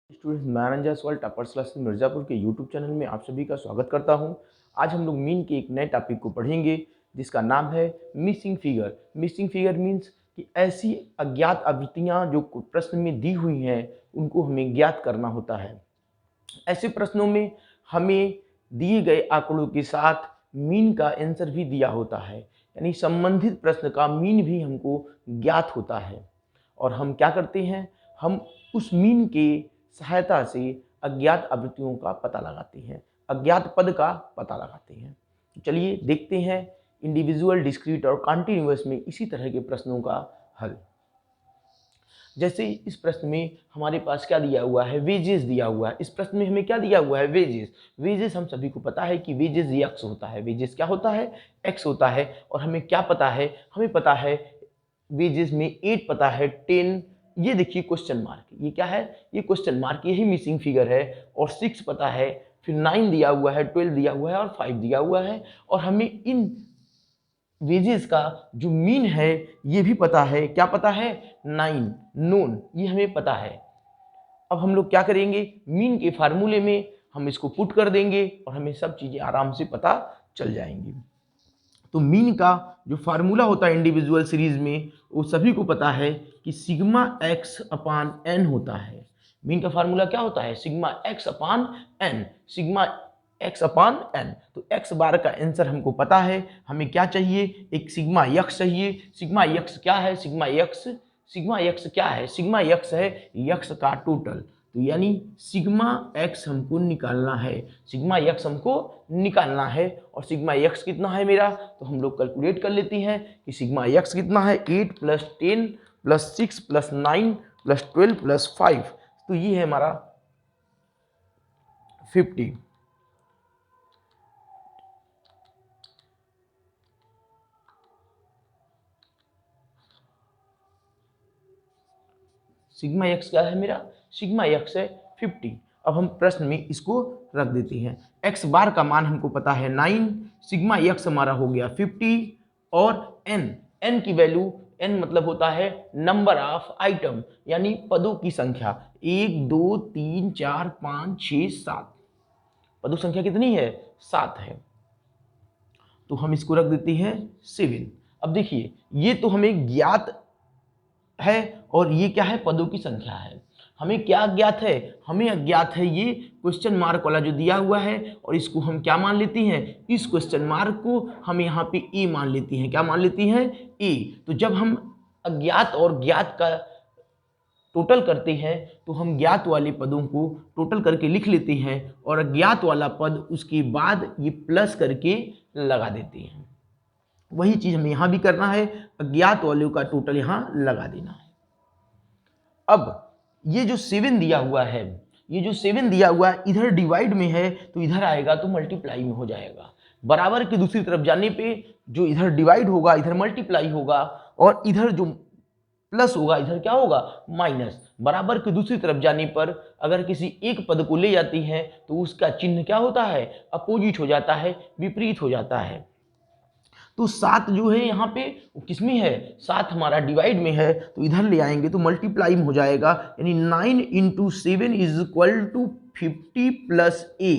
Students, मैं आनंद Jaiswal toppers class Mirzapur के YouTube channel में आप सभी का स्वागत करता हूं। आज हम लोग मीन के एक नए टॉपिक को पढ़ेंगे जिसका नाम है missing figure. Missing figure means कि ऐसी अज्ञात आवृत्तियां जो प्रश्न में दी हुई हैं उनको हमें ज्ञात करना होता है। ऐसे प्रश्नों में हमें दिए गए आंकड़ों के साथ मीन का आंसर भी दिया होता है, यानी संबंधित प्रश्न का मीन भी हमको ज्ञात होता है। और हम क्या करते हैं, हम उस मीन के सहायता से अज्ञात आवृत्तियों का पता लगाते हैं, अज्ञात पद का पता लगाते हैं। चलिए देखते हैं इंडिविजुअल, डिस्क्रीट और कॉन्टिन्यूअस में इसी तरह के प्रश्नों का हल। जैसे इस प्रश्न में हमारे पास क्या दिया हुआ है, वेजेस दिया हुआ है। इस प्रश्न में हमें क्या दिया हुआ है, वेजेस। वेजेस हम सभी को पता है कि वेजेस एक्स होता है। वेजेस क्या होता है, एक्स होता है। और हमें क्या पता है, हमें पता है वेजेस में 8 पता है, 10, ये देखिए क्वेश्चन मार्क, ये क्या है, ये क्वेश्चन मार्क, यही मिसिंग फिगर है। और 6 पता है, फिर 9 दिया हुआ है, 12 दिया हुआ है और 5 दिया हुआ है। और हमें इन वेजेस का जो मीन है ये भी पता है। क्या पता है, 9 नोन, ये हमें पता है। अब हम लोग क्या करेंगे, मीन के फार्मूले में हम इसको पुट कर देंगे और हमें सब चीजें आराम से पता चल जाएंगी। तो मीन का जो फार्मूला होता है इंडिविजुअल सीरीज में, वो सभी को पता है कि सिग्मा एक्स अपान एन होता है। मीन का फार्मूला क्या होता है, sigma X upon N, sigma X upon N. तो एक्स बार का आंसर हमको पता है। हमें क्या चाहिए, एक सिग्मा यक्स चाहिए। सिग्मा यक्स क्या है, सिग्मा यक्स क्या है, सिग्मा यक्स है यक्स का टोटल। तो यानी सिग्मा एक्स हमको निकालना है, सिग्मा यक्स हमको निकालना है। और सिग्मा यक्स कितना है मेरा, तो हम लोग कैलकुलेट कर लेते हैं कि सिग्मा यक्स कितना है, 8 + 10 + 6 + 9 + 12 + 5। तो ये है हमारा 50। सिग्मा एक्स क्या है मेरा, सिग्मा एक्स है 50। अब हम प्रश्न में इसको रख देते हैं। एक्स बार का मान हमको पता है 9, सिग्मा एक्स हमारा हो गया 50। और एन की वैल्यू, एन मतलब होता है नंबर ऑफ आइटम, यानी पदों की संख्या। 1 2 3 4 5 6 7, पदों संख्या कितनी है, 7 है। तो हम इसको रख देते हैं 7। अब देखिए ये तो हमें ज्ञात है और ये क्या है, पदों की संख्या है। हमें क्या अज्ञात है, हमें अज्ञात है ये क्वेश्चन मार्क वाला जो दिया हुआ है। और इसको हम क्या मान लेते हैं, इस क्वेश्चन मार्क को हम यहाँ पे ए मान लेती हैं। क्या मान लेती हैं, ए। तो जब हम अज्ञात और ज्ञात का टोटल करते हैं तो हम ज्ञात वाले पदों को टोटल करके लिख लेते हैं और अज्ञात वाला पद उसके बाद ये प्लस करके लगा देते हैं। वही चीज हमें यहां भी करना है, अज्ञात वालों का टोटल यहां लगा देना है। अब ये जो 7 दिया हुआ है, ये जो 7 दिया हुआ है इधर डिवाइड में है तो इधर आएगा तो मल्टीप्लाई में हो जाएगा। बराबर की दूसरी तरफ जाने पे जो इधर डिवाइड होगा इधर मल्टीप्लाई होगा, और इधर जो प्लस होगा इधर क्या होगा, माइनस। बराबर की दूसरी तरफ जाने पर अगर किसी एक पद को ले जाती है तो उसका चिन्ह क्या होता है, अपोजिट हो जाता है, विपरीत हो जाता है। तो 7 जो है यहाँ पे किस में है, 7 हमारा डिवाइड में है तो इधर ले आएंगे तो मल्टीप्लाई में हो जाएगा। यानी 9 × 7 = 50 + a,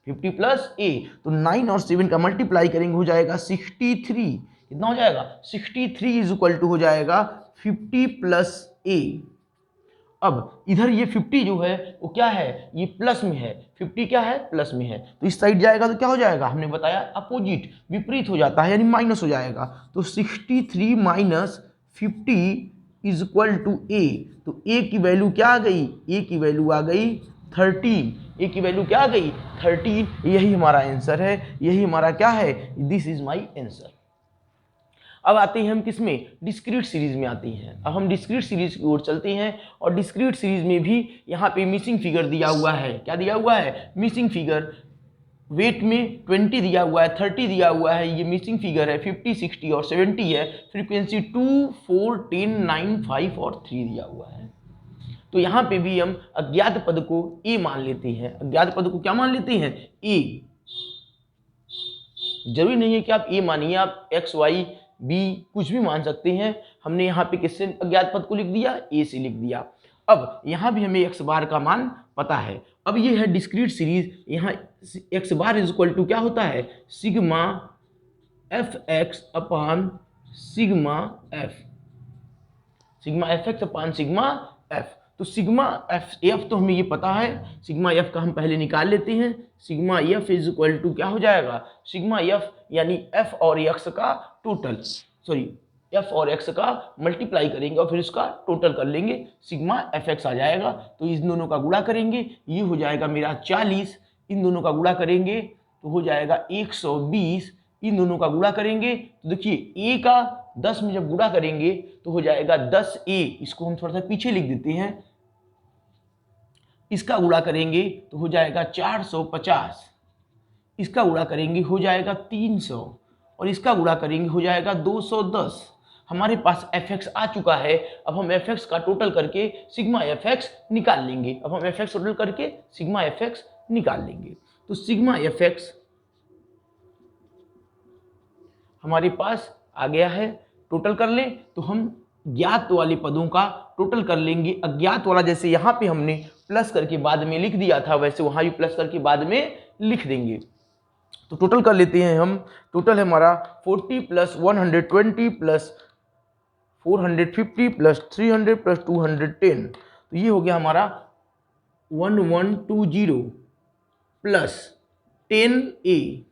50 + a। तो 9 और 7 का मल्टीप्लाई करेंगे हो जाएगा 63। कितना हो जाएगा, 63 = हो जाएगा 50 + a। अब इधर ये 50 जो है वो क्या है, ये प्लस में है, 50 क्या है, प्लस में है। तो इस साइड जाएगा तो क्या हो जाएगा, हमने बताया अपोजिट, विपरीत हो जाता है, यानी माइनस हो जाएगा। तो 63 - 50 = a। तो a की वैल्यू क्या आ गई, a की वैल्यू आ गई 13। a की वैल्यू क्या आ गई, 13। यही हमारा आंसर है, यही हमारा क्या है, दिस इज माई आंसर। अब आते हैं हम किस में, डिस्क्रीट सीरीज में आती हैं। अब हम डिस्क्रीट सीरीज की ओर चलते हैं और डिस्क्रीट सीरीज में भी यहाँ पे मिसिंग फिगर दिया हुआ है। क्या दिया हुआ है, मिसिंग फिगर। वेट में 20 दिया हुआ है, 30 दिया हुआ है, ये मिसिंग फिगर है। 50 60 और 70 है। फ्रीक्वेंसी 2 4 10 9 5 और 3 दिया हुआ है। तो यहाँ पे भी हम अज्ञात पद को ए मान लेते हैं। अज्ञात पद को क्या मान लेते हैं, ए। जरूरी नहीं है कि आप ए मानिए, आप एक्स वाई बी कुछ भी मान सकते हैं। हमने यहाँ पे किससे अज्ञात पद को लिख दिया, ए से लिख दिया। अब यहाँ भी हमें एक्स बार का मान पता है। अब ये है डिस्क्रीट सीरीज, यहाँ X bar is equal to क्या होता है, sigma F X upon sigma F, sigma F X upon sigma F. तो सिग्मा एफ तो हमें ये पता है, सिग्मा एफ का हम पहले निकाल लेते हैं। Sigma F is equal to क्या हो जाएगा, सिग्मा एफ यानी एफ और एक्स का टोटल, सॉरी एफ और एक्स का मल्टीप्लाई करेंगे और फिर इसका टोटल कर लेंगे, सिग्मा एफ एक्स आ जाएगा। तो इन दोनों का गुणा करेंगे, ये हो जाएगा मेरा 40, इन दोनों का गुणा करेंगे तो हो जाएगा 120, इन दोनों का गुणा करेंगे तो देखिए ए का 10 में जब गुणा करेंगे तो हो जाएगा 10a, इसको हम थोड़ा सा पीछे लिख देते हैं, इसका गुणा करेंगे तो हो जाएगा 450, इसका गुणा करेंगे हो जाएगा 300 और इसका गुणा करेंगे हो जाएगा 210। हमारे पास fx आ चुका है। अब हम fx का टोटल करके सिग्मा fx निकाल लेंगे। अब हम fx टोटल करके सिग्मा fx निकाल लेंगे। तो सिग्मा fx हमारे पास आ गया है। टोटल कर लें तो हम ज्ञात वाले पदों का टोटल कर लेंगे। अज्ञात वाला जैसे यहाँ पे हमने प्लस करके बाद में लिख दिया था, वैसे वहाँ भी प्लस करके बाद में लिख देंगे। तो टोटल कर लेते हैं हम। टोटल है हमारा 40 प्लस 120 प्लस 450 प्लस 300 प्लस 210। तो ये हो गया हमारा 1120 प्लस 10a।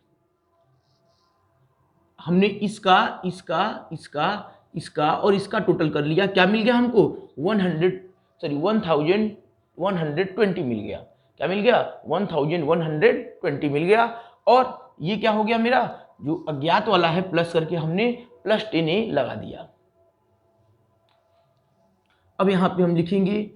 हमने इसका इसका इसका इसका और इसका टोटल कर लिया। क्या मिल गया हमको, 1120 मिल गया। क्या मिल गया, 1120 मिल गया। और ये क्या हो गया मेरा, जो अज्ञात वाला है प्लस करके हमने प्लस 10a लगा दिया। अब यहाँ पे हम लिखेंगे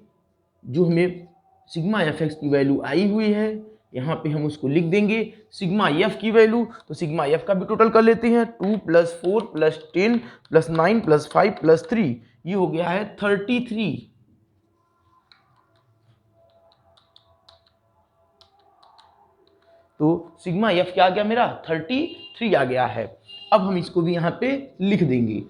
जो हमें सिग्मा एफ एक्स की वैल्यू आई हुई है, यहाँ पे हम उसको लिख देंगे सिग्मा एफ की वैल्यू। तो सिग्मा एफ का भी टोटल कर लेते हैं, 2 plus 4 plus 10 plus 9 plus 5 plus 3, ये हो गया है 33। तो सिग्मा एफ क्या आ गया मेरा, 33 आ गया है। अब हम इसको भी यहाँ पे लिख देंगे।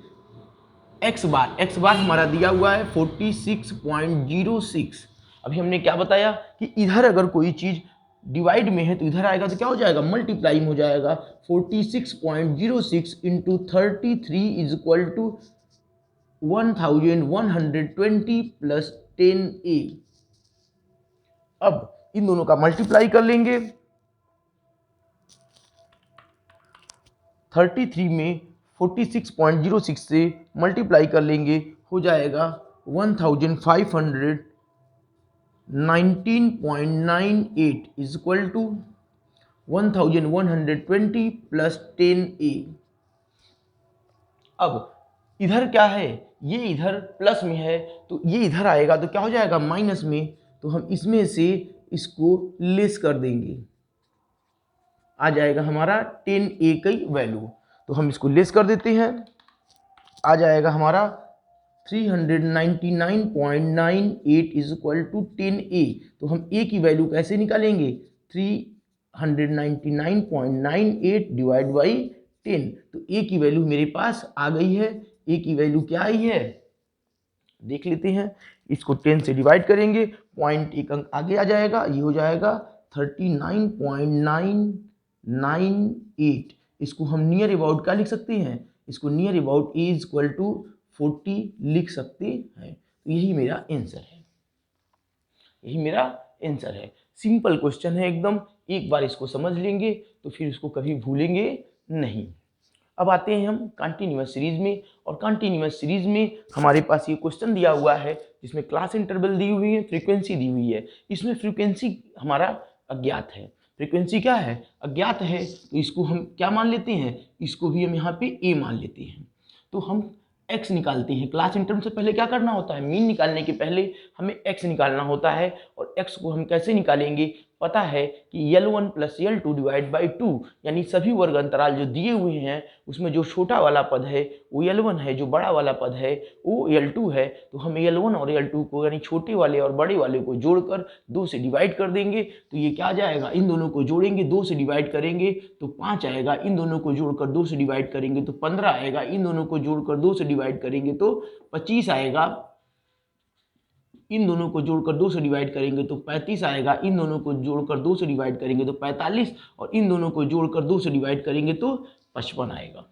एक्स बार हमारा दिया हुआ है 46.06। अभी हमने क्या बताया कि इधर अगर कोई चीज डिवाइड में है तो इधर आएगा तो क्या हो जाएगा, मल्टीप्लाई में हो जाएगा। 46.06 into 33 is equal to 1120 plus 10a। अब इन दोनों का मल्टीप्लाई कर लेंगे। 33 में 46.06 से मल्टीप्लाई कर लेंगे, हो जाएगा 1519.98 is equal to 1120 plus 10a। अब इधर क्या है, ये इधर प्लस में है तो ये इधर आएगा तो क्या हो जाएगा माइनस में, तो हम इसमें से इसको लेस कर देंगे, आ जाएगा हमारा 10a की वैल्यू। तो हम इसको लेस कर देते हैं, आ जाएगा हमारा 399.98 इज इक्वल टू 10a। तो हम a की वैल्यू कैसे निकालेंगे, 399.98 डिवाइड बाई 10। तो a की वैल्यू मेरे पास आ गई है। a की वैल्यू क्या आई है देख लेते हैं। इसको 10 से डिवाइड करेंगे, पॉइंट एक अंक आगे आ जाएगा, ये हो जाएगा 39.998। इसको हम नियर अबाउट क्या लिख सकते हैं, इसको near about a is equal to 40 लिख सकते हैं। तो यही मेरा आंसर है, यही मेरा आंसर है। सिंपल क्वेश्चन है एकदम, एक बार इसको समझ लेंगे तो फिर इसको कभी भूलेंगे नहीं। अब आते हैं हम कंटिन्यूअस सीरीज में, और कंटिन्यूअस सीरीज में हमारे पास ये क्वेश्चन दिया हुआ है जिसमें क्लास इंटरवल दी हुई है, फ्रीक्वेंसी दी हुई है। इसमें फ्रीक्वेंसी हमारा अज्ञात है, फ्रीक्वेंसी क्या है अज्ञात है, तो इसको हम क्या मान लेते हैं, इसको भी हम यहाँ पे a मान लेते हैं। तो हम x निकालते हैं। क्लास इंटरवल से पहले क्या करना होता है, मीन निकालने के पहले हमें x निकालना होता है। और x को हम कैसे निकालेंगे, पता है कि L1 plus L2 divide by 2, यानी सभी वर्ग अंतराल जो दिए हुए हैं उसमें जो छोटा वाला पद है वो L1 है, जो बड़ा वाला पद है वो L2 है। तो हम L1 और L2 को यानी छोटे वाले और बड़े वाले को जोड़कर 2 से डिवाइड कर देंगे। तो ये क्या आ जाएगा, इन दोनों को जोड़ेंगे 2 से डिवाइड करेंगे तो 5 आएगा, इन दोनों को जोड़कर 2 से डिवाइड करेंगे तो 15 आएगा, इन दोनों को जोड़कर 2 से डिवाइड करेंगे तो 25 आएगा। इन दोनों को जोड़कर 2 से डिवाइड करेंगे तो 35 आएगा, इन दोनों को जोड़कर 2 से डिवाइड करेंगे तो 45 और इन दोनों को जोड़कर 2 से डिवाइड करेंगे तो 55 आएगा।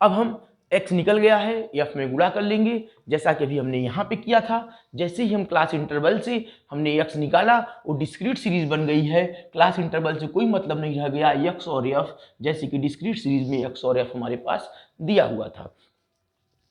अब हम x निकल गया है, f में गुणा कर लेंगे जैसा कि अभी हमने यहाँ पे किया था। जैसे ही हम क्लास इंटरवल से हमने x निकाला वो डिस्क्रीट सीरीज बन गई है, क्लास इंटरवल से कोई मतलब नहीं रह गया, x और f जैसे कि डिस्क्रीट सीरीज में x और f हमारे पास दिया हुआ था।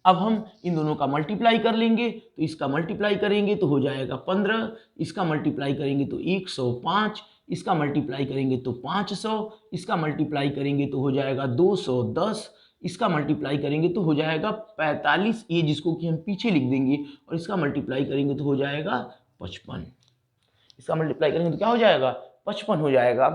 अब हम इन दोनों का मल्टीप्लाई कर लेंगे, तो इसका मल्टीप्लाई करेंगे तो हो जाएगा 15, इसका मल्टीप्लाई करेंगे तो 105, इसका मल्टीप्लाई करेंगे तो 500, इसका मल्टीप्लाई करेंगे तो हो जाएगा 210, इसका मल्टीप्लाई करेंगे तो हो जाएगा 45, ये जिसको कि हम पीछे लिख देंगे, और इसका मल्टीप्लाई करेंगे तो हो जाएगा 55। इसका मल्टीप्लाई करेंगे तो क्या हो जाएगा 55 हो जाएगा।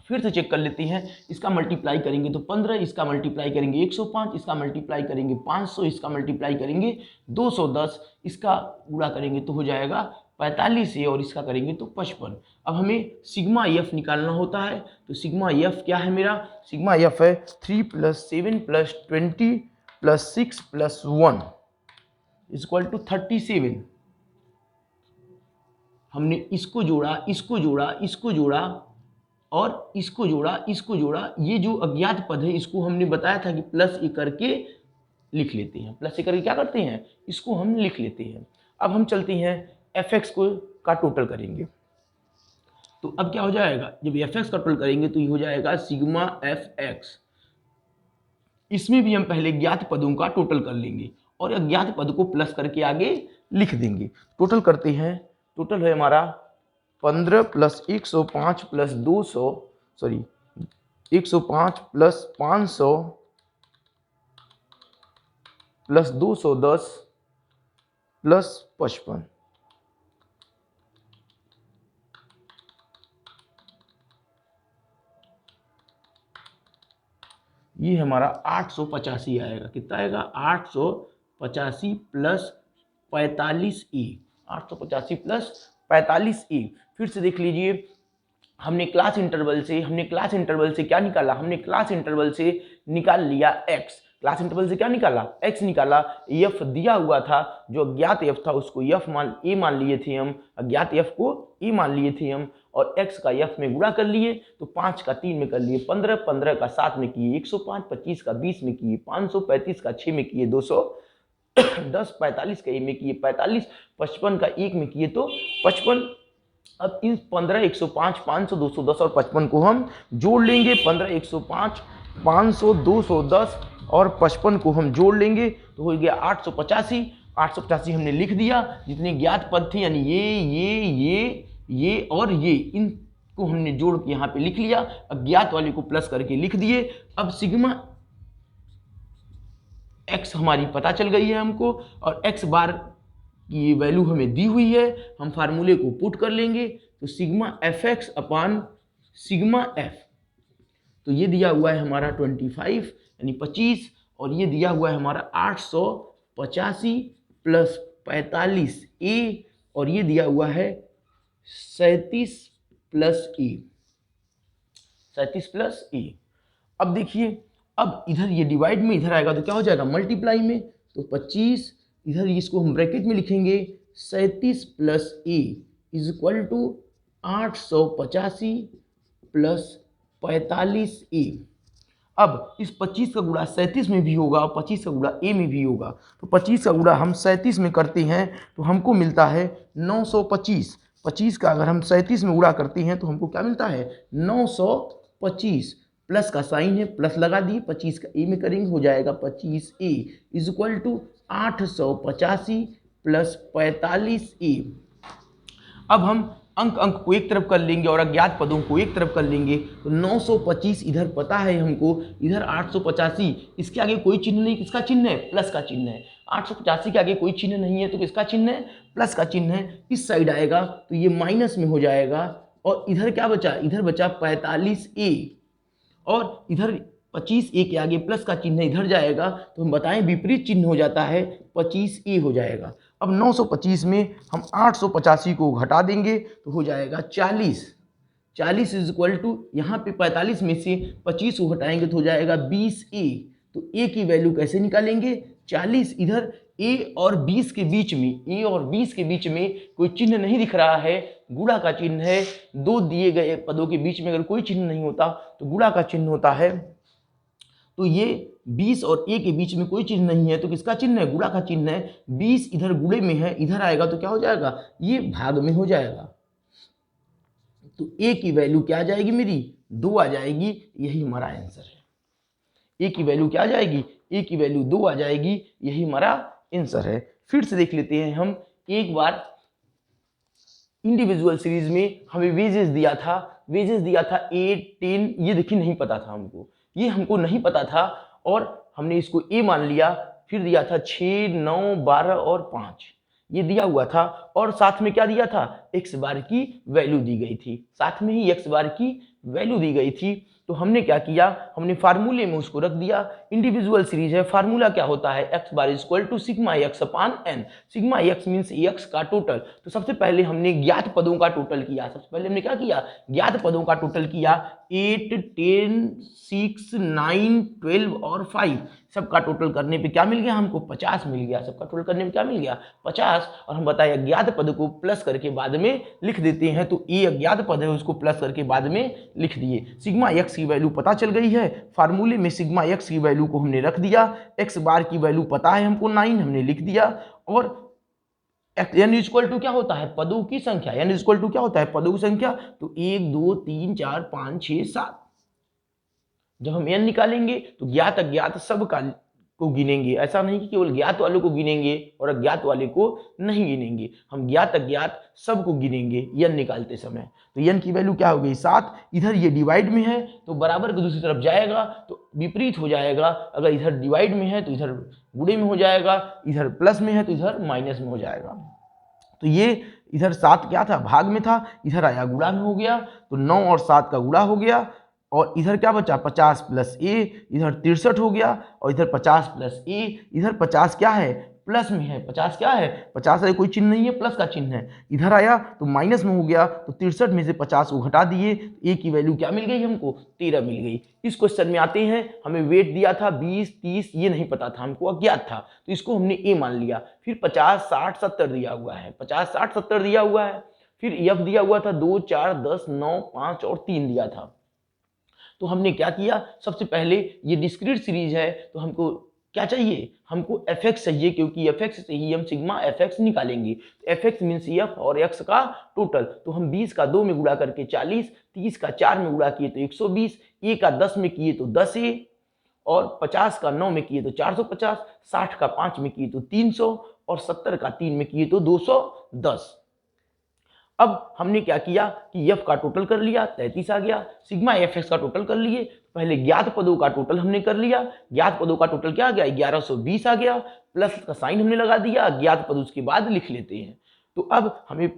फिर से चेक कर लेते हैं, इसका मल्टीप्लाई करेंगे तो 15, इसका मल्टीप्लाई करेंगे 105, इसका मल्टीप्लाई करेंगे 500, इसका मल्टीप्लाई करेंगे 210, इसका गुणा करेंगे तो हो जाएगा 45 है और इसका करेंगे तो 55। अब हमें सिग्मा एफ निकालना होता है, तो सिग्मा एफ क्या है मेरा, सिग्मा एफ है 3 + 7 + 20 + 6 + 1 = 37। हमने इसको जोड़ा, इसको जोड़ा, इसको जोड़ा और इसको जोड़ा, इसको जोड़ा। ये जो अज्ञात पद है इसको हमने बताया था कि प्लस ए करके लिख लेते हैं, प्लस ए करके क्या करते हैं, इसको हम लिख लेते हैं। अब हम चलते हैं एफ एक्स को का टोटल करेंगे, तो अब क्या हो जाएगा, जब एफ एक्स का टोटल करेंगे तो ये हो जाएगा सिग्मा एफ एक्स। इसमें भी हम पहले ज्ञात पदों का टोटल कर लेंगे और अज्ञात पद को प्लस करके आगे लिख देंगे। टोटल करते हैं, टोटल है हमारा 15 + 105 + 200 सॉरी 105 + 500 + 210 + 55। ये हमारा 885 आएगा। कितना आएगा 885 + 45e, 885 + 45e। फिर से देख लीजिए, हमने क्लास इंटरवल से क्या निकाला, हमने क्लास इंटरवल से निकाल लिया x, क्लास इंटरवल से क्या निकाला x निकाला। f दिया हुआ था, जो अज्ञात f था उसको f a मान लिए थे हम, अज्ञात f को a मान लिए थे हम, और x का f में गुणा कर लिए, तो 5 का 3 में कर लिए 15, 15 का 7 में किए 105, 25 का 20 में किए 500, 35 का 6 में किए 200, 10, 45 का 1 में किए 45, 55 का 1 में किए तो 55। अब इन 15, 105, 500, 210 और 55 को हम जोड़ लेंगे। 15, 105, 500, 210 और 55 को हम जोड़ लेंगे तो हो गया 885। 885 हमने लिख दिया, जितने ज्ञात पद थे यानी ये और ये, इनको हमने जोड़ के यहाँ पे लिख लिया, अज्ञात वाले को प्लस करके लिख दिए। अब सिग्मा एक्स हमारी पता चल गई है हमको, और एक्स बार की ये वैल्यू हमें दी हुई है, हम फार्मूले को पुट कर लेंगे, तो sigma F X upon sigma F, तो ये दिया हुआ है हमारा 25 यानी 25, और ये दिया हुआ है हमारा 885 + 45 ए, और ये दिया हुआ है 37 + ए, 37 + ए। अब देखिए, अब इधर ये डिवाइड में इधर आएगा तो क्या हो जाएगा मल्टीप्लाई में, तो 25 इधर इसको हम ब्रैकेट में लिखेंगे 37 + ए = 885 + 45 ए। अब इस 25 का गुणा 37 में भी होगा और 25 का गुणा ए में भी होगा, तो 25 का गुणा हम 37 में करते हैं तो हमको मिलता है 925। 25 का अगर हम 37 में गुणा करते हैं तो हमको क्या मिलता है 925, प्लस का साइन है प्लस लगा दिए, 25 का ए में करेंगे हो जाएगा 25a = 885 + 45a। अब हम अंक को एक तरफ कर लेंगे और अज्ञात पदों को एक तरफ कर लेंगे, तो 925 इधर पता है हमको, इधर 885, इसके आगे कोई चिन्ह नहीं, किसका चिन्ह है प्लस का चिन्ह है। 885 के आगे कोई चिन्ह नहीं है तो किसका चिन्ह है प्लस का चिन्ह है। इस साइड आएगा तो ये माइनस में हो जाएगा, और इधर क्या बचा, इधर बचा 45a, और इधर 25a के आगे प्लस का चिन्ह इधर जाएगा तो हम बताएं विपरीत चिन्ह हो जाता है 25a हो जाएगा। अब 925 में हम 885 को घटा देंगे तो हो जाएगा 40। 40 = यहाँ पे 45 में से 25 को घटाएंगे तो हो जाएगा 20a। तो a की वैल्यू कैसे निकालेंगे 40, इधर ए और 20 के बीच में, ए और 20 के बीच में कोई चिन्ह नहीं दिख रहा है, गुणा का चिन्ह है। दो दिए गए पदों के बीच में अगर कोई चिन्ह नहीं होता तो गुणा का चिन्ह होता है। तो ये 20 और ए के बीच में कोई चिन्ह नहीं है तो किसका चिन्ह है? गुणा का चिन्ह है। 20 इधर गुणे में है, इधर आएगा तो क्या हो जाएगा? ये भाग में हो जाएगा। तो ए की वैल्यू क्या आ जाएगी मेरी? 2 आ जाएगी। यही हमारा आंसर है। ए की वैल्यू क्या आ जाएगी? ए की वैल्यू 2 आ जाएगी। यही हमारा आंसर है। फिर से देख लेते हैं हम एक बार। इंडिविजुअल सीरीज में हमें वेजेस दिया था, 8, 10, ये देखिए नहीं पता था हमको, ये हमको नहीं पता था और हमने इसको ए मान लिया। फिर दिया था 6, 9, 12 और 5, ये दिया हुआ था। और साथ में क्या दिया था? एक्स बार की वैल्यू दी गई थी, साथ में ही एक्स बार की वैल्यू दी गई थी। तो हमने क्या किया? हमने फार्मूले में उसको रख दिया। इंडिविजुअल सीरीज है, फार्मूला क्या होता है? X bar equal to sigma X upon N. Sigma X means X का टोटल। तो सबसे पहले हमने ज्ञात पदों का टोटल किया। सबसे पहले हमने क्या किया? ज्ञात पदों का टोटल किया। 8, 10, 6, 9, 12 और 5 सबका टोटल करने पे क्या मिल गया हमको? 50 मिल गया। सबका टोटल करने में क्या मिल गया? 50। और हम बताए अज्ञात पद को प्लस करके बाद में लिख देते हैं। तो ए अज्ञात पद है, उसको प्लस करके बाद में लिख दिए। सिग्मा एक्स की वैल्यू पता चल गई है। फार्मूले में सिग्मा एक्स की वैल्यू को हमने रख दिया। एक्स बार की वैल्यू पता है हमको 9, हमने लिख दिया। और n इक्वल टू क्या होता है? पदों की संख्या। n इक्वल टू क्या होता है? पदों की संख्या। तो 1, 2, 3, 4, 5, 6, 7। जब हम n निकालेंगे तो ज्ञात अज्ञात सब का को गिनेंगे। ऐसा नहीं कि केवल ज्ञात वालों को गिनेंगे और अज्ञात वाले को नहीं गिनेंगे। हम ज्ञात अज्ञात सबको गिनेंगे n निकालते समय। तो n की वैल्यू क्या हो गई? 7। इधर ये डिवाइड में है तो बराबर के दूसरी तरफ जाएगा तो विपरीत हो जाएगा। अगर इधर डिवाइड में है तो इधर गुणे में हो जाएगा, इधर प्लस में है तो इधर माइनस में हो जाएगा। तो ये इधर 7 क्या था? भाग में था, इधर आया गुणा में हो गया। तो 9 और 7 का गुणा हो गया। और इधर क्या बचा? 50 प्लस ए, इधर 63 हो गया। और इधर 50 प्लस ए, इधर 50 क्या है? प्लस में है। 50 क्या है? 50 है, कोई चिन्ह नहीं है, प्लस का चिन्ह है। इधर आया तो माइनस में हो गया। तो 63 में से 50 को घटा दिए। ए की वैल्यू क्या मिल गई हमको? 13 मिल गई। इस क्वेश्चन में आते हैं, हमें वेट दिया था 20, 30, ये नहीं पता था हमको, अज्ञात था, तो इसको हमने ए मान लिया। फिर 50, 60, 70 दिया हुआ है, 50, 60, 70 दिया हुआ है। फिर एफ दिया हुआ था 2, 4, 10, 9, 5 और 3 दिया था। तो हमने क्या किया? सबसे पहले ये डिस्क्रीट सीरीज है तो हमको क्या चाहिए? हमको fx चाहिए, क्योंकि fx से ही हम सिग्मा fx निकालेंगे। fx मीन्स f और x का टोटल। तो हम 20 का 2 में गुणा करके 40, 30 का 4 में गुणा किए तो 120, a का 10 में किए तो 10a, और 50 का 9 में किए तो 450, 60 का 5 में किए तो 300 और 70 का 3 में किए तो 210। अब हमने क्या किया कि f का टोटल कर लिया, 33 आ गया। सिग्मा fx का टोटल कर लिए। पहले ज्ञात पदों का टोटल हमने कर लिया। ज्ञात पदों का टोटल क्या आ गया? 1120 आ गया। प्लस का साइन हमने लगा दिया, ज्ञात पद उसके बाद लिख लेते हैं। तो अब हमें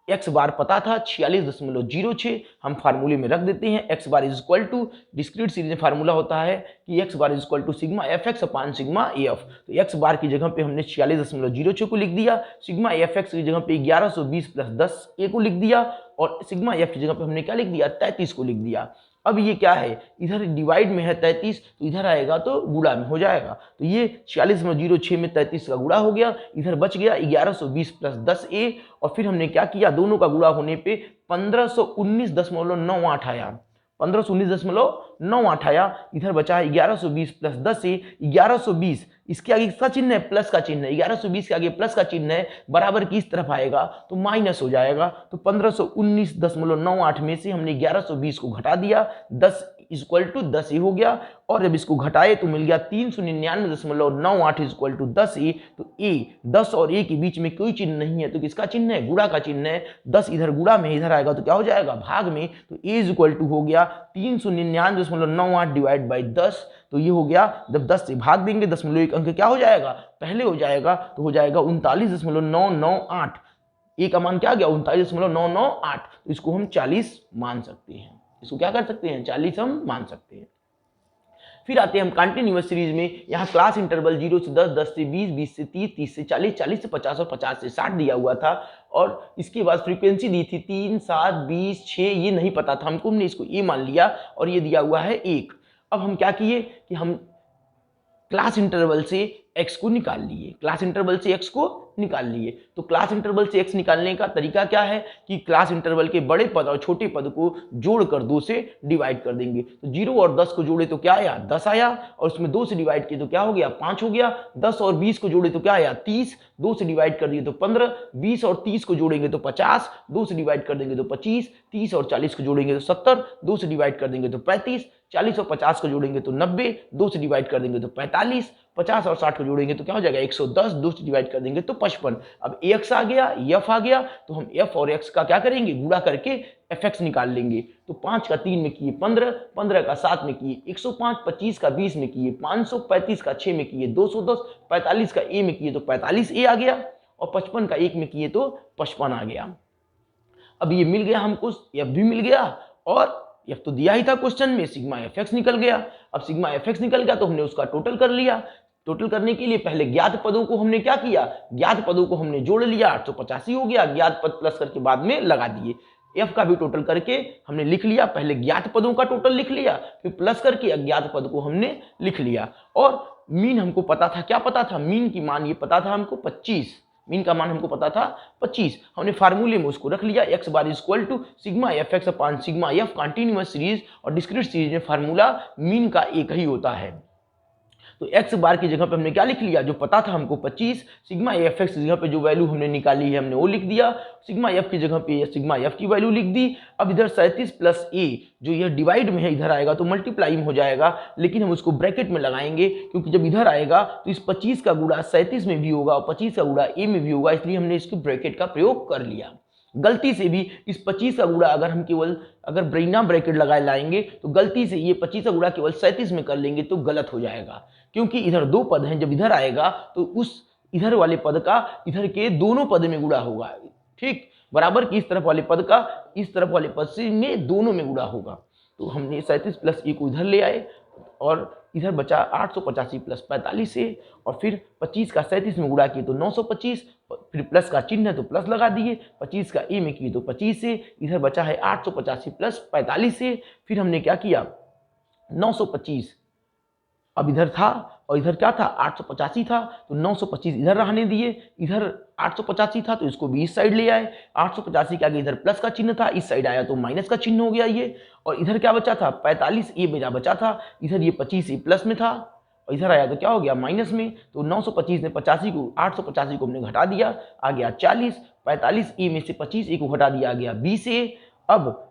एक्स बार पता था 46.06, हम फार्मूले में रख देते हैं। X bar is equal to, discrete series में फार्मूला होता है कि X bar is equal to sigma F X upon sigma A F. तो एक्स बार की जगह पे हमने 46.06 को लिख दिया। सिग्मा एफ एक्स की जगह पे 1120 प्लस 10 ए को लिख दिया। और सिग्मा एफ की जगह पे हमने क्या लिख दिया? 33 को लिख दिया। अब ये क्या है? इधर डिवाइड में है 33, तो इधर आएगा तो गुणा में हो जाएगा। तो ये 46.06 में 33 का गुणा हो गया। इधर बच गया 1120 प्लस 10a। और फिर हमने क्या किया? दोनों का गुणा होने पे 1519.98 आया। 1519.98 आया। इधर बचा है 1120 प्लस 10a। 1120 इसके आगे किसका चिन्ह है? प्लस का चिन्ह है। 1120 के आगे प्लस का चिन्ह है, बराबर की इस तरफ आएगा तो माइनस हो जाएगा। तो 1519.98 में से हमने 1120 को घटा दिया, 10 इक्वल टू 10 ही हो गया। और जब इसको घटाए तो मिल गया 399.98 इक्वल टू 10a। तो a 10 और a के बीच में कोई चिन्ह नहीं है, तो किसका चिन्ह है? गुणा का चिन्ह है। 10 इधर गुणा में, इधर आएगा तो क्या हो जाएगा? भाग में। तो a इक्वल टू हो गया 399.98 डिवाइड बाई 10। तो ये हो गया, जब 10 से भाग देंगे 10.1 अंक क्या हो जाएगा? पहले हो जाएगा। तो हो जाएगा 39.998। ए का मान क्या आ गया? 39.998। तो इसको हम 40 मान सकते हैं। इसको क्या कर सकते हैं? 40 हम मान सकते हैं। फिर आते हैं हम कंटिन्यूअस सीरीज में। यहाँ क्लास इंटरवल 0 से 10, 10 से 20, 20 से 30, 30 से 40, 40 से 50 और 50 से 60 दिया हुआ था। और इसके बाद फ्रीक्वेंसी दी थी 3, 7, 20, 6, ये नहीं पता था हमको, हमने इसको ए मान लिया और ये दिया हुआ है 1। अब हम क्या किए कि हम क्लास इंटरवल से x को निकाल लिए, क्लास इंटरवल से x को निकाल लिए। तो क्लास इंटरवल से x निकालने का तरीका क्या है कि क्लास इंटरवल के बड़े पद और छोटे पद को जोड़कर 2 से डिवाइड कर देंगे। तो 0 और 10 को जोड़े तो क्या आया, 10 आया, और उसमें 2 से डिवाइड किए तो क्या हो गया, 5 हो गया। 10 और 20 को जोड़े तो क्या आया, 30, 2 से डिवाइड कर दिए तो 15, 20 और 30 को जोड़ेंगे तो 50, 2 से डिवाइड कर देंगे तो 25, 30 और 40 को जोड़ेंगे तो 70, 2 से डिवाइड कर देंगे तो 35, 40 और 50 को जोड़ेंगे तो 90, 2 से डिवाइड कर देंगे तो 45, 50 और 60 को जोड़ेंगे तो क्या हो जाएगा 110, 2 से डिवाइड कर देंगे तो 55। अब x आ गया, f आ गया, तो हम f और x का क्या करेंगे, गुणा करके fx निकाल लेंगे। तो 5 का 3 में किए 15, 15 का 7 में किए 105, 25 का 20 में किए 500, 35 का 6 में किए 210, 45 का a में किए तो 45a आ गया, और 55 का 1 में किए तो 55 आ गया। अब ये मिल गया हमको, f भी मिल गया, और f तो दिया ही था क्वेश्चन में, सिग्मा fx निकल गया। अब सिग्मा fx निकल गया तो हमने उसका टोटल कर लिया। टोटल करने के लिए पहले ज्ञात पदों को हमने क्या किया, ज्ञात पदों को हमने जोड़ लिया, 885 हो गया, ज्ञात पद प्लस करके बाद में लगा दिए। f का भी टोटल करके हमने लिख लिया, पहले ज्ञात पदों का टोटल लिख लिया, फिर प्लस करके अज्ञात पद को हमने लिख लिया। और मीन हमको पता था, क्या पता था, मीन की मान ये पता था हमको 25, मीन का मान हमको पता था 25। हमने फार्मूले में उसको रख लिया, x bar equal to sigma F X upon sigma F continuous series, और डिस्क्रीट सीरीज में फार्मूला मीन का एक ही होता है। तो x बार की जगह पे हमने क्या लिख लिया, जो पता था हमको 25, सिग्मा एफ एक्स की जगह पे जो वैल्यू हमने निकाली है हमने वो लिख दिया, सिग्मा एफ की जगह पे सिग्मा एफ की वैल्यू लिख दी। अब इधर 37 प्लस a जो यह डिवाइड में है इधर आएगा तो मल्टीप्लाई में हो जाएगा, लेकिन हम उसको ब्रैकेट में लगाएंगे क्योंकि जब इधर आएगा तो इस 25 का गुणा 37 में भी होगा और 25 का गुणा a में भी होगा, इसलिए हमने इसके ब्रैकेट का प्रयोग कर लिया। गलती से भी इस 25 का गुणा अगर हम केवल अगर बिना ब्रैकेट लगाए लाएंगे तो गलती से ये 25 का गुणा केवल 37 में कर लेंगे तो गलत हो जाएगा, क्योंकि इधर दो पद हैं, जब इधर आएगा तो उस इधर वाले पद का इधर के दोनों पद में गुणा होगा, ठीक, बराबर कि इस तरफ वाले पद का इस तरफ वाले पद से में दोनों में गुणा होगा। तो हमने 37 प्लस a को इधर ले आए और इधर बचा 885 प्लस 45 से, और फिर 25 का 37 में गुणा किए तो 925, फिर प्लस का चिन्ह है तो प्लस लगा दिए, 25 का a में किए तो 25 से, इधर बचा है 885 प्लस 45 से, फिर हमने क्या किया 925, अब इधर था और इधर क्या था 885 था तो 925 इधर रहने दिए, इधर 885 था तो इसको भी इस साइड ले आए, 885 के आगे इधर प्लस का चिन्ह था, इस साइड आया तो माइनस का चिन्ह हो गया ये, और इधर क्या बचा था 45 ये मेरा बचा था, इधर ये 25 ये प्लस में था और इधर आया तो क्या हो गया माइनस में। तो 925 ने 85 को 885 को हमने घटा दिया, आ गया 40, 45 ए में से 25 ए को घटा दिया, आ गया 20 ए। अब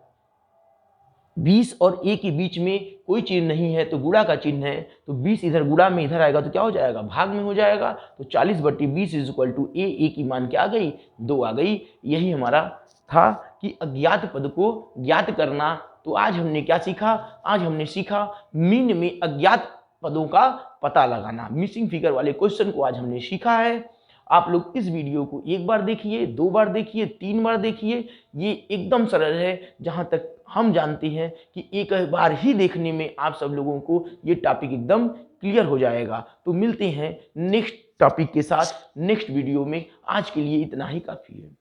20 और a के बीच में कोई चिन्ह नहीं है तो गुणा का चिन्ह है, तो 20 इधर गुणा में इधर आएगा तो क्या हो जाएगा भाग में हो जाएगा, तो 40/20 इज इक्वल टू a की मान क्या आ गई 2 आ गई। यही हमारा था कि अज्ञात पद को ज्ञात करना। तो आज हमने क्या सीखा, आज हमने सीखा मीन में अज्ञात पदों का पता लगाना, मिसिंग फिगर वाले क्वेश्चन को आज हमने सीखा है। आप लोग इस वीडियो को एक बार देखिए, 2 बार देखिए, 3 बार देखिए, ये एकदम सरल है, जहाँ तक हम जानते हैं कि एक बार ही देखने में आप सब लोगों को ये टॉपिक एकदम क्लियर हो जाएगा। तो मिलते हैं नेक्स्ट टॉपिक के साथ नेक्स्ट वीडियो में, आज के लिए इतना ही काफ़ी है।